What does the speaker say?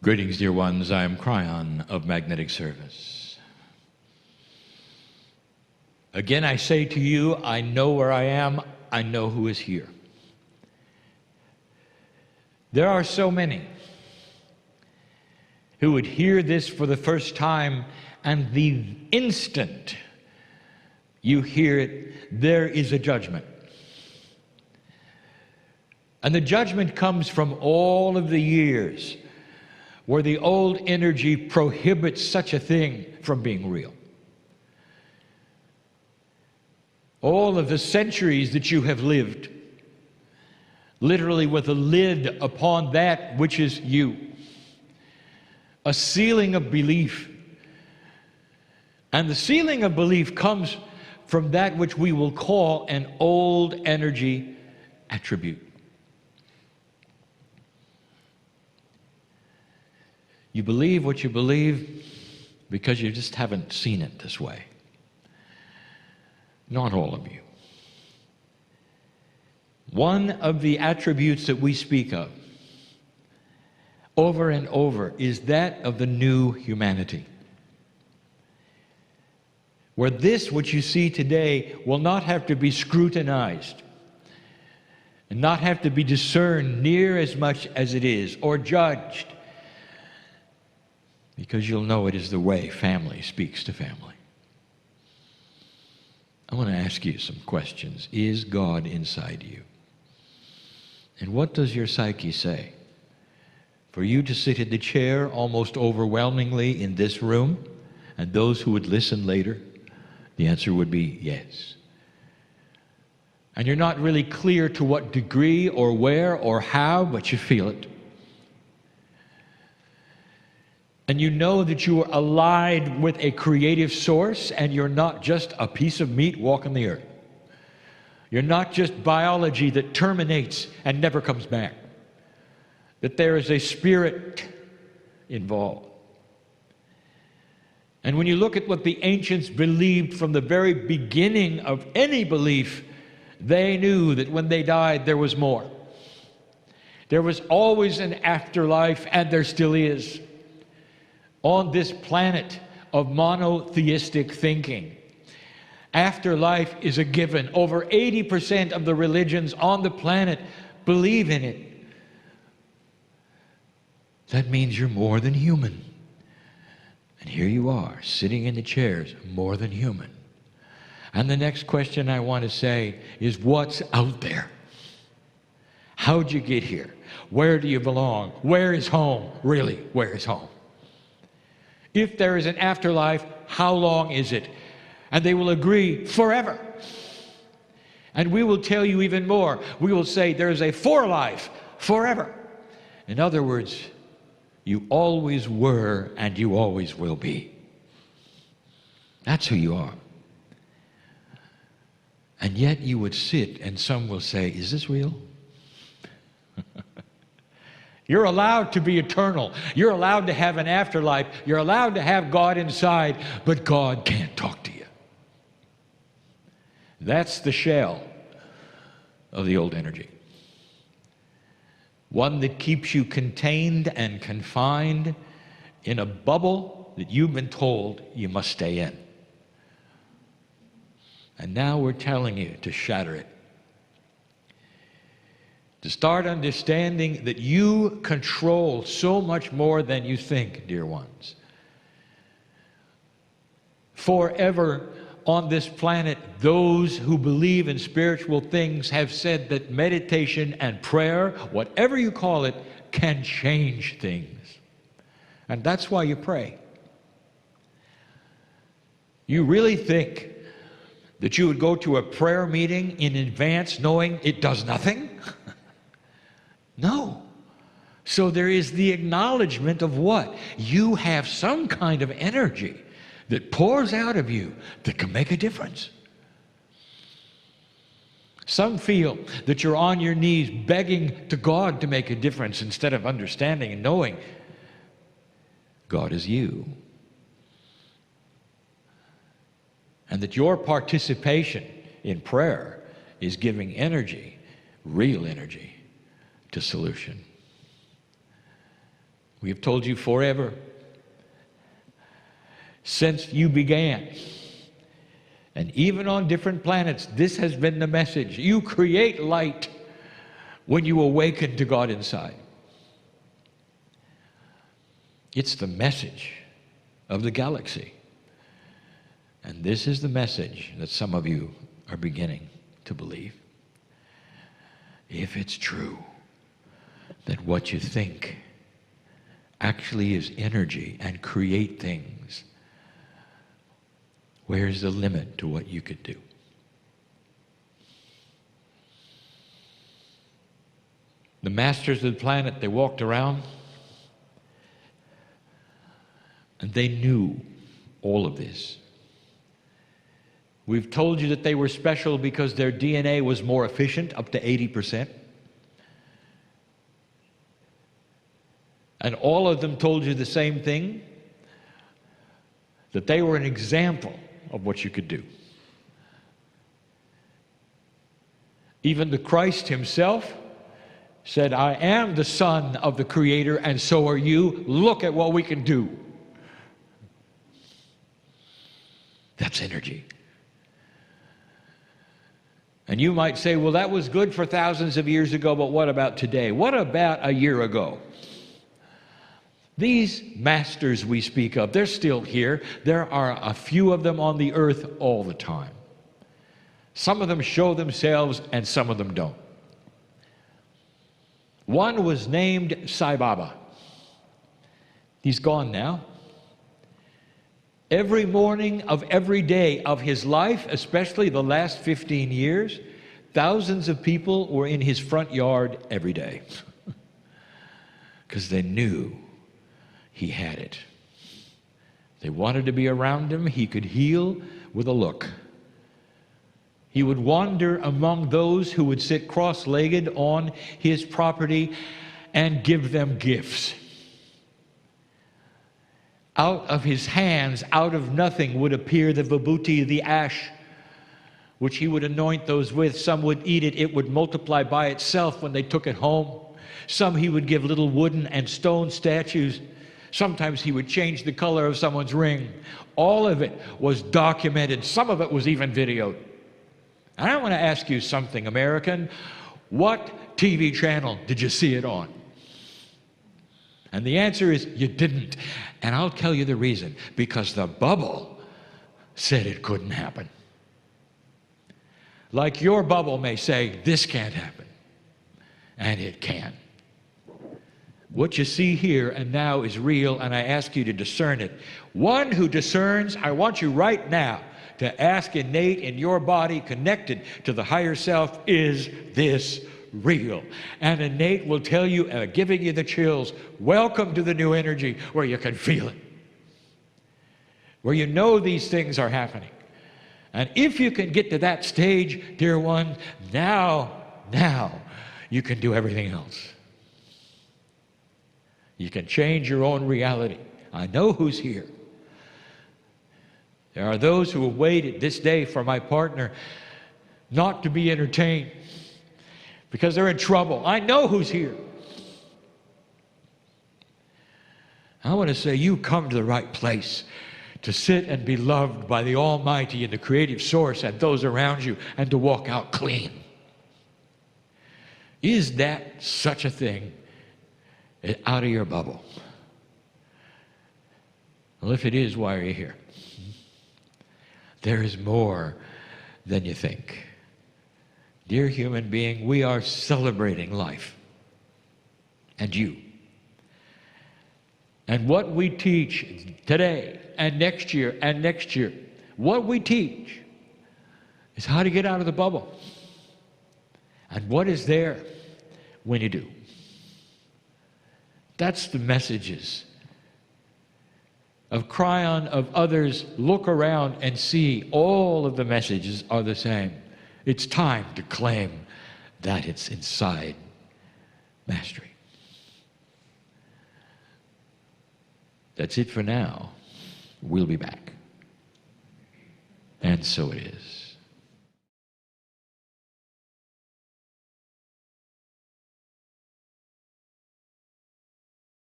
Greetings, dear ones. I am Kryon of Magnetic Service. Again, I say to you, I know where I am. I know who is here. There are so many who would hear this for the first time, and the instant you hear it, there is a judgment. And the judgment comes from all of the years where the old energy prohibits such a thing from being real. All of the centuries that you have lived, literally with a lid upon that which is you, a ceiling of belief. And the ceiling of belief comes from that which we will call an old energy attribute. You believe what you believe because you just haven't seen it this way. Not all of you. One of the attributes that we speak of over and over is that of the new humanity, where this which you see today will not have to be scrutinized and not have to be discerned near as much as it is or judged, because you'll know it is the way family speaks to family. I want to ask you some questions. Is God inside you? And what does your psyche say? For you to sit in the chair almost overwhelmingly in this room, and those who would listen later, the answer would be yes. And you're not really clear to what degree or where or how, but you feel it. And you know that you are allied with a creative source, and you're not just a piece of meat walking the earth. You're not just biology that terminates and never comes back. That there is a spirit involved. And when you look at what the ancients believed from the very beginning of any belief, they knew that when they died, there was more. There was always an afterlife, and there still is. On this planet of monotheistic thinking, afterlife is a given. Over 80% of the religions on the planet believe in it. That means you're more than human. And here you are, sitting in the chairs, more than human. And the next question I want to say is, what's out there? How'd you get here? Where do you belong? Where is home? Really, where is home? If there is an afterlife, how long is it? And they will agree, forever. And we will tell you even more. We will say there is a forelife, forever. In other words, you always were and you always will be. That's who you are. And yet you would sit and some will say, is this real? You're allowed to be eternal. You're allowed to have an afterlife. You're allowed to have God inside, but God can't talk to you. That's the shell of the old energy. One that keeps you contained and confined in a bubble that you've been told you must stay in. And now we're telling you to shatter it. To start understanding that you control so much more than you think, dear ones. Forever on this planet, those who believe in spiritual things have said that meditation and prayer, whatever you call it, can change things. And that's why you pray. You really think that you would go to a prayer meeting in advance knowing it does nothing? No. So there is the acknowledgement of what? You have some kind of energy that pours out of you that can make a difference. Some feel that you're on your knees begging to God to make a difference instead of understanding and knowing God is you. And that your participation in prayer is giving energy, real energy, to solution. We have told you forever, since you began. And even on different planets, this has been the message. You create light when you awaken to God inside. It's the message of the galaxy. And this is the message that some of you are beginning to believe. If it's true that what you think actually is energy and create things, where's the limit to what you could do? The masters of the planet, they walked around and they knew all of this. We've told you that they were special because their DNA was more efficient, up to 80%. And all of them told you the same thing, that they were an example of what you could do. Even the Christ himself said, I am the Son of the Creator, and so are you. Look at what we can do. That's energy. And you might say, well, that was good for thousands of years ago, but what about today? What about a year ago? These masters we speak of, they're still here. There are a few of them on the earth all the time. Some of them show themselves and some of them don't. One was named Sai Baba. He's gone now. Every morning of every day of his life, especially the last 15 years, thousands of people were in his front yard every day because they knew he had it. They wanted to be around him. He could heal with a look. He would wander among those who would sit cross-legged on his property and give them gifts. Out of his hands, out of nothing, would appear the vibhuti, the ash, which he would anoint those with. Some would eat it. It would multiply by itself when they took it home. Some he would give little wooden and stone statues. Sometimes he would change the color of someone's ring. All of it was documented. Some of it was even videoed. And I want to ask you something, American. What TV channel did you see it on? And the answer is you didn't. And I'll tell you the reason. Because the bubble said it couldn't happen. Like your bubble may say, this can't happen. And it can. What you see here and now is real, and I ask you to discern it. One who discerns, I want you right now to ask innate in your body connected to the higher self, is this real? And innate will tell you, giving you the chills, welcome to the new energy where you can feel it. Where you know these things are happening. And if you can get to that stage, dear one, now you can do everything else. You can change your own reality. I know who's here. There are those who have waited this day for my partner not to be entertained because they're in trouble. I know who's here. I want to say you come to the right place to sit and be loved by the Almighty and the creative source and those around you and to walk out clean. Is that such a thing out of your bubble? Well, if it is, why are you here? There is more than you think. Dear human being, we are celebrating life and you. And what we teach today and next year, what we teach is how to get out of the bubble. And what is there when you do. That's the messages of Kryon, of others. Look around and see all of the messages are the same. It's time to claim that it's inside mastery. That's it for now. We'll be back. And so it is.